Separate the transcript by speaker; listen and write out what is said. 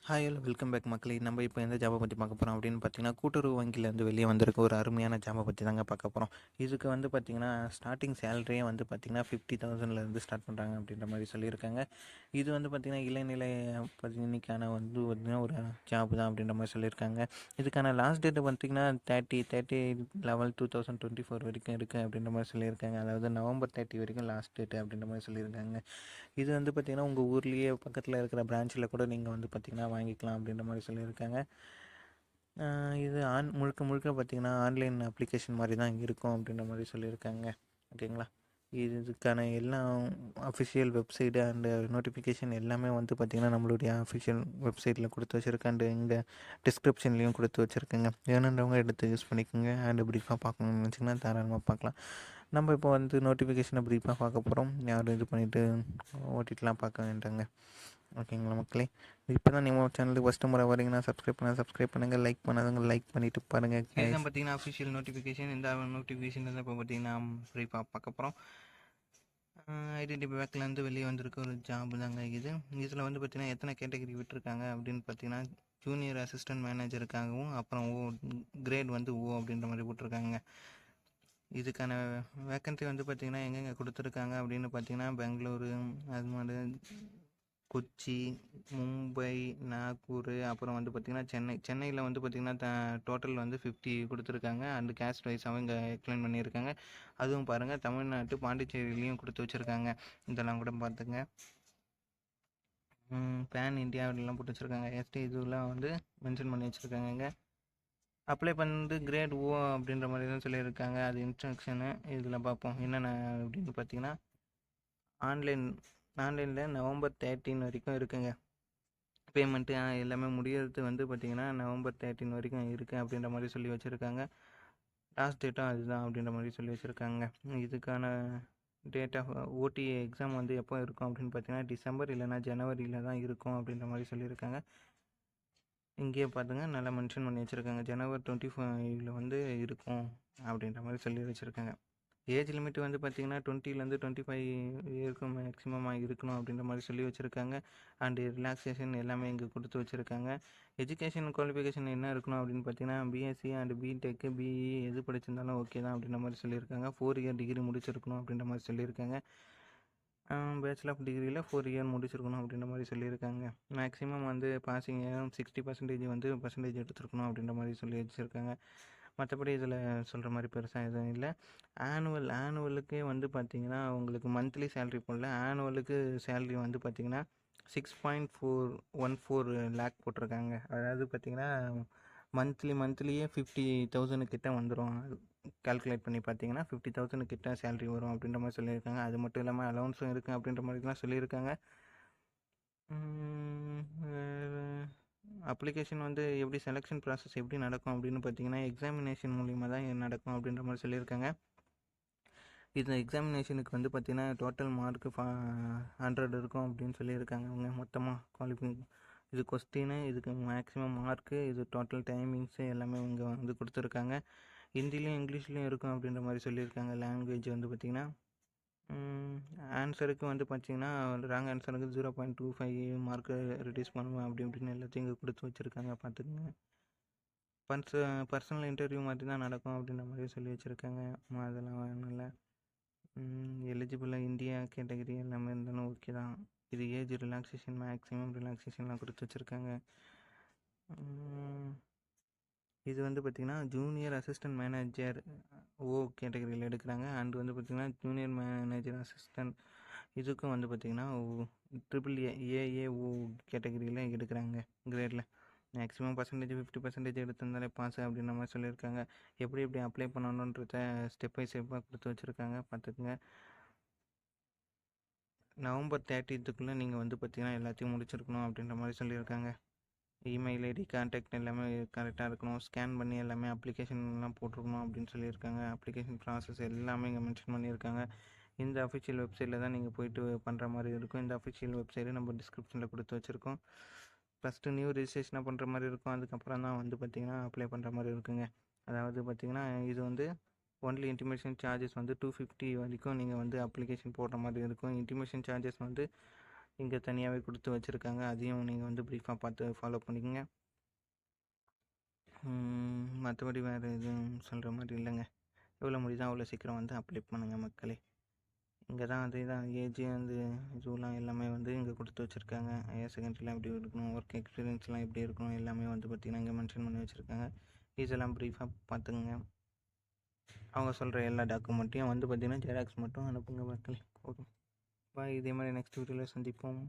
Speaker 1: Hi hello welcome back மக்களே. நம்ம இப்போ எந்த ஜாபை பற்றி பார்க்க போகிறோம் அப்படின்னு பார்த்தீங்கன்னா, கூட்டுறவு வங்கியிலேருந்து வெளியே வந்திருக்க ஒரு அருமையான ஜாபை பற்றி தாங்க பார்க்க போகிறோம். இதுக்கு வந்து பார்த்திங்கன்னா ஸ்டார்டிங் சேலரியே வந்து பார்த்திங்கன்னா 50,000லேருந்து ஸ்டார்ட் பண்ணுறாங்க அப்படின்ற மாதிரி சொல்லியிருக்காங்க. இது வந்து பார்த்திங்கன்னா இளநிலை இன்னைக்கான வந்து பார்த்திங்கன்னா ஒரு ஜாப் தான் அப்படின்ற மாதிரி சொல்லியிருக்காங்க. இதுக்கான லாஸ்ட் டேட்டு பார்த்திங்கன்னா 30/11/2024 வரைக்கும் இருக்குது அப்படின்ற மாதிரி சொல்லியிருக்காங்க. அதாவது நவம்பர் 30 வரைக்கும் லாஸ்ட் டேட்டு அப்படின்ற மாதிரி சொல்லியிருக்காங்க. இது வந்து பார்த்திங்கன்னா உங்கள் ஊர்லேயே பக்கத்தில் இருக்கிற பிரான்ச்சில் கூட நீங்கள் வந்து பார்த்திங்கன்னா வாங்கிக்கலாம் அப்படின்ற மாதிரி சொல்லியிருக்காங்க. இது முழுக்க முழுக்க பார்த்திங்கன்னா ஆன்லைன் அப்ளிகேஷன் மாதிரி தான் இருக்கும் அப்படின்ற மாதிரி சொல்லியிருக்காங்க. ஓகேங்களா. இதுக்கான எல்லா அஃபிஷியல் வெப்சைட்டு அண்டு நோட்டிஃபிகேஷன் எல்லாமே வந்து பார்த்திங்கன்னா நம்மளுடைய அஃபிஷியல் வெப்சைட்டில் கொடுத்து வச்சுருக்கேன். அண்டு இங்கே டிஸ்கிரிப்ஷன்லேயும் கொடுத்து வச்சுருக்கேங்க. வேணுன்றவங்க எடுத்து யூஸ் பண்ணிக்கோங்க. அண்டு ப்ரீஃபாக பார்க்கணுன்னு நினச்சிங்கன்னா தாராளமாக பார்க்கலாம். நம்ம இப்போ வந்து நோட்டிஃபிகேஷனை ப்ரீஃபாக பார்க்க போகிறோம். யாரும் இது பண்ணிவிட்டு ஓட்டிட்டுலாம் பார்க்க வேண்டாங்க. ஓகேங்களா மக்களே. இப்போ தான் நீங்கள் சேனலுக்கு ஃபஸ்ட்டு முறை வரீங்கன்னா சப்ஸ்கிரைப் பண்ணுங்கள். லைக் பண்ணாதவங்க லைக் பண்ணிவிட்டு பாருங்கள். இதுதான் பார்த்தீங்கன்னா அஃபிஷியல் நோட்டிஃபிகேஷன். இந்த நோட்டிஃபிகேஷன் தான் இப்போ பார்த்தீங்கன்னா ப்ரீஃபாக பார்க்க போகிறோம். ஐடென்டி பேக்லேருந்து வெளியே வந்திருக்க ஒரு ஜாப் தாங்க இது. இதில் வந்து பார்த்திங்கன்னா எத்தனை கேட்டகரி விட்டுருக்காங்க அப்படின்னு பார்த்தீங்கன்னா, ஜூனியர் அசிஸ்டன்ட் மேனேஜருக்காகவும் அப்புறம் கிரேட் வந்து அப்படின்ற மாதிரி போட்டிருக்காங்க. இதுக்கான வேக்கன்சி வந்து பார்த்திங்கன்னா எங்கெங்கே கொடுத்துருக்காங்க அப்படின்னு பார்த்தீங்கன்னா, பெங்களூரு, அது மாதிரி கொச்சி, மும்பை, நாக்பூர், அப்புறம் வந்து பார்த்திங்கன்னா சென்னையில் வந்து பார்த்திங்கன்னா டோட்டல் வந்து 50 கொடுத்துருக்காங்க. அண்டு கேஸ்ட் வைஸ் அவங்க எக்ஸ்பிளைன் பண்ணியிருக்காங்க. அதுவும் பாருங்கள், தமிழ்நாட்டு பாண்டிச்சேரியிலையும் கொடுத்து வச்சுருக்காங்க. இதெல்லாம் கூட பார்த்துங்க. பேன் இந்தியாவிலலாம் போட்டு வச்சுருக்காங்க. எஸ்டி இதுலாம் வந்து மென்ஷன் பண்ணி வச்சுருக்காங்க. அப்ளை பண்ணிட்டு கிரேட் அப்படின்ற மாதிரி தான் சொல்லியிருக்காங்க. அது இன்ஸ்ட்ரக்ஷனு இதில் பார்ப்போம் என்னென்ன அப்படின்னு பார்த்தீங்கன்னா, ஆன்லைனில் நவம்பர் 13 வரைக்கும் இருக்குங்க. பேமெண்ட்டு எல்லாமே முடிகிறது வந்து பார்த்திங்கன்னா நவம்பர் 13 வரைக்கும் இருக்குது அப்படின்ற மாதிரி சொல்லி வச்சுருக்காங்க. லாஸ்ட் டேட்டும் அதுதான் அப்படின்ற மாதிரி சொல்லி வச்சுருக்காங்க. இதுக்கான டேட் ஆஃப் ஓடி எக்ஸாம் வந்து எப்போ இருக்கும் அப்படின்னு பார்த்தீங்கன்னா, டிசம்பர் இல்லைனா ஜனவரியில் தான் இருக்கும் அப்படின்ற மாதிரி சொல்லியிருக்காங்க. இங்கேயே பார்த்துங்க, நல்லா மென்ஷன் பண்ணி வச்சுருக்காங்க. ஜனவரி 25 வந்து இருக்கும் அப்படின்ற மாதிரி சொல்லி வச்சுருக்காங்க. ஏஜ் லிமிட் வந்து பார்த்திங்கன்னா 20லேருந்து 25 இருக்கும் மேக்ஸிமமாக இருக்கணும் அப்படின்ற மாதிரி சொல்லி வச்சுருக்காங்க. அண்டு ரிலாக்ஸேஷன் எல்லாமே இங்கே கொடுத்து வச்சுருக்காங்க. எஜுகேஷன் குவாலிஃபிகேஷன் என்ன இருக்கணும் அப்படின்னு பார்த்தீங்கன்னா, பிஎஸ்சி அண்டு பிடெக்கு, பிஇ எது படிச்சிருந்தாலும் ஓகே தான் அப்படின்ற மாதிரி சொல்லியிருக்காங்க. 4 இயர் டிகிரி முடிச்சிருக்கணும் அப்படின்ற மாதிரி சொல்லியிருக்காங்க. பேச்சுலர் ஆஃப் டிகிரியில் 4 இயர் முடிச்சிருக்கணும் அப்படின்ற மாதிரி சொல்லியிருக்காங்க. மேக்ஸிமம் வந்து பாசிங் 60% வந்து பர்சன்டேஜ் எடுத்துருக்கணும் அப்படின்ற மாதிரி சொல்லி வச்சுருக்காங்க. மற்றபடி இதில் சொல்கிற மாதிரி பெருசாக எதுவும் இல்லை. ஆனுவலுக்கே வந்து பார்த்திங்கன்னா உங்களுக்கு மந்த்லி சேலரி போடல. ஆனுவலுக்கு சேலரி வந்து பார்த்திங்கன்னா 6.414 லேக் போட்டிருக்காங்க. அதாவது பார்த்திங்கன்னா மந்த்லியே 50,000 கிட்ட வந்துடும். கால்குலேட் பண்ணி பார்த்தீங்கன்னா 50,000 கிட்ட சேலரி வரும் அப்படின்ற மாதிரி சொல்லியிருக்காங்க. அது மட்டும் இல்லாமல் அலௌன்ஸும் இருக்குது அப்படின்ற மாதிரிலாம் சொல்லியிருக்காங்க. அப்ளிகேஷன் வந்து எப்படி செலெக்ஷன் ப்ராசஸ் எப்படி நடக்கும் அப்படின்னு பார்த்தீங்கன்னா, எக்ஸாமினேஷன் மூலிமா தான் நடக்கும் அப்படின்ற மாதிரி சொல்லியிருக்காங்க. இந்த எக்ஸாமினேஷனுக்கு வந்து பார்த்திங்கன்னா டோட்டல் மார்க்கு 100 இருக்கும் அப்படின்னு சொல்லியிருக்காங்க. அவங்க மொத்தமாக இது கொஸ்டின்னு, இதுக்கு மேக்ஸிமம் மார்க்கு, இது டோட்டல் டைமிங்ஸு எல்லாமே இங்கே வந்து கொடுத்துருக்காங்க. ஹிந்திலையும் இங்கிலீஷ்லேயும் இருக்கும் அப்படின்ற மாதிரி சொல்லியிருக்காங்க. லாங்குவேஜ் வந்து பார்த்திங்கன்னா ஆன்சருக்கு வந்து பார்த்திங்கன்னா ராங் ஆன்சருக்கு 0.25 மார்க்கு ரிடியூஸ் பண்ணுவேன் அப்படி இப்படின்னு எல்லாத்தையும் இங்கே கொடுத்து வச்சுருக்காங்க. பார்த்துக்குங்க. பர்சனல் இன்டர்வியூ மாதிரி தான் நடக்கும் அப்படின்ற மாதிரி சொல்லி வச்சுருக்காங்க. அதெல்லாம் ஒன்றும் இல்லை. எலிஜிபிளாக இந்தியா கேட்டகரி எல்லாமே இருந்தாலும் ஓகே தான். இது ஏஜ் ரிலாக்ஸேஷன், மேக்ஸிமம் ரிலாக்ஸேஷன்லாம் கொடுத்து வச்சுருக்காங்க. இது வந்து பார்த்திங்கன்னா ஜூனியர் அசிஸ்டன்ட் மேனேஜர் கேட்டகரியில் எடுக்கிறாங்க. அண்டு வந்து பார்த்திங்கன்னா ஜூனியர் மேனேஜர் அசிஸ்டன்ட் இதுக்கும் வந்து பார்த்திங்கன்னா AAO கேட்டகரியில் எடுக்கிறாங்க. கிரேடில் மேக்ஸிமம் பர்சன்டேஜ் 50% எடுத்திருந்தாலே பாஸ் அப்படின்ற மாதிரி சொல்லியிருக்காங்க. எப்படி அப்ளை பண்ணணுன்றத ஸ்டெப் பை ஸ்டெப்பாக கொடுத்து வச்சுருக்காங்க. பார்த்துக்குங்க. நவம்பர் 30க்குள்ளே நீங்கள் வந்து பார்த்திங்கன்னா எல்லாத்தையும் முடிச்சிருக்கணும் அப்படின்ற மாதிரி சொல்லியிருக்காங்க. இமெயில் ஐடி, கான்டாக்ட் எல்லாமே கரெக்டாக இருக்கணும். ஸ்கேன் பண்ணி எல்லாமே அப்ளிகேஷன்லாம் போட்டிருக்கணும் அப்படின்னு சொல்லியிருக்காங்க. அப்ளிகேஷன் ப்ராசஸ் எல்லாமே இங்கே மென்ஷன் பண்ணியிருக்காங்க. இந்த அஃபிஷியல் வெப்சைட்டில் தான் நீங்கள் போய்ட்டு பண்ணுற மாதிரி இருக்கும். இந்த அஃபிஷியல் வெப்சைட்டு நம்ம டிஸ்கிரிப்ஷனில் கொடுத்து வச்சுருக்கோம். ஃபஸ்ட்டு நியூ ரிஜிஸ்ட்ரேஷனாக பண்ணுற மாதிரி இருக்கும். அதுக்கப்புறம் தான் வந்து பார்த்திங்கன்னா அப்ளை பண்ணுற மாதிரி இருக்குங்க. அதாவது பார்த்திங்கன்னா இது வந்து ஒன்லி இன்டிமேஷன் சார்ஜஸ் வந்து 250 வரைக்கும் நீங்கள் வந்து அப்ளிகேஷன் போடுற மாதிரி இருக்கும். இன்டிமேஷன் சார்ஜஸ் வந்து இங்கே தனியாகவே கொடுத்து வச்சுருக்காங்க. அதையும் நீங்கள் வந்து ப்ரீஃபாக பார்த்து ஃபாலோ பண்ணிக்கோங்க. மற்றபடி வேறு எதுவும் சொல்கிற மாதிரி இல்லைங்க. எவ்வளோ முடியுதோ அவ்வளோ சீக்கிரம் வந்து அப்ளை பண்ணுங்கள் மக்களே. இங்கே தான் அதே தான் ஏஜ் வந்து இதுலாம் எல்லாமே வந்து இங்கே கொடுத்து வச்சுருக்காங்க. ஹையர் செகண்டரிலாம் எப்படி இருக்கணும், ஒர்க் எக்ஸ்பீரியன்ஸ்லாம் எப்படி இருக்கணும், எல்லாமே வந்து பார்த்திங்கன்னா இங்கே மென்ஷன் பண்ணி வச்சுருக்காங்க. இதெல்லாம் ப்ரீஃபாக பார்த்துக்குங்க. அவங்க சொல்கிற எல்லா டாக்குமெண்ட்டையும் வந்து பார்த்திங்கன்னா ஜெராக்ஸ் மட்டும் அனுப்புங்க மக்களே. Okay bye. இதே மாதிரி நெக்ஸ்ட் வீடியோவில் சந்திப்போம்.